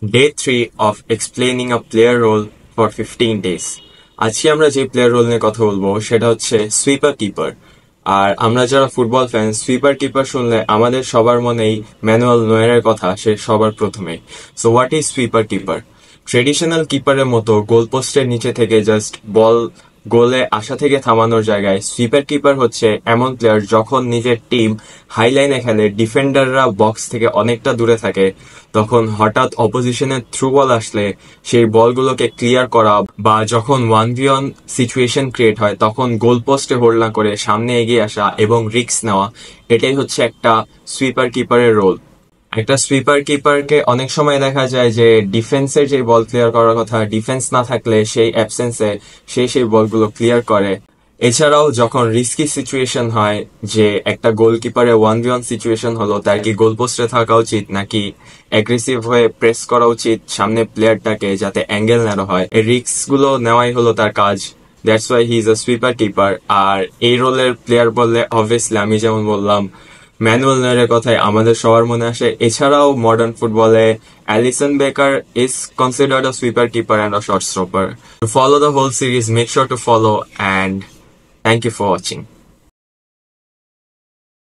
Day 3 of explaining a player role for 15 days. আজকে আমরা যে প্লেয়ার রোল নিয়ে কথা বলবো সেটা হচ্ছে সুইপার কিপার। আর আমরা যারা ফুটবল ফ্যান, সুইপার কিপার শুনলে আমাদের সবার মনেই ম্যানুয়াল নয়ের কথা সে সবার প্রথমে। So what is sweeper keeper? Traditional কিপারের মতো গোল পোস্টের নিচে থেকে জাস্ট বল গোলে আসা থেকে থামানোর জায়গায় সুইপার কিপার হচ্ছে এমন প্লেয়ার যখন নিজের টিম হাইলাইনে খেলে, ডিফেন্ডাররা বক্স থেকে অনেকটা দূরে থাকে, তখন হঠাৎ অপোজিশনের থ্রু বল আসলে সেই বলগুলোকে ক্লিয়ার করা, বা যখন 1v1 সিচুয়েশন ক্রিয়েট হয় তখন গোল পোস্টে হোল্ড না করে সামনে এগিয়ে আসা এবং রিস্ক নেওয়া, এটাই হচ্ছে একটা সুইপার কিপারের রোল। একটা সুইপার কিপারকে অনেক সময় দেখা যায় যে ডিফেন্সের যে বল ক্লিয়ার করার কথা, ডিফেন্স না থাকলে সেই অ্যাবসেন্সে সেই বলগুলো ক্লিয়ার করে। এছাড়াও যখন রিস্কি সিচুয়েশন হয়, যে একটা গোলকিপারে 1v1 সিচুয়েশন হলো, তার কি গোল পোস্টে থাকা উচিত নাকি অ্যাগ্রেসিভ হয়ে প্রেস করা উচিত সামনে প্লেয়ারটাকে, যাতে অ্যাঙ্গেল নেওয়া হয়, এই রিস্ক গুলো নেওয়াই হলো তার কাজ। That's why he is a sweeper keeper. আর এই রোলের প্লেয়ার বললে অবভিয়াসলি আমি যেমন বললাম ম্যানুয়াল নয়ের কথাই আমাদের সবার মনে আসে। এছাড়াও মডার্ন ফুটবলে Alisson Becker is considered a sweeper keeper and a shot stopper. To follow the whole series, make sure to follow, and thank you for watching.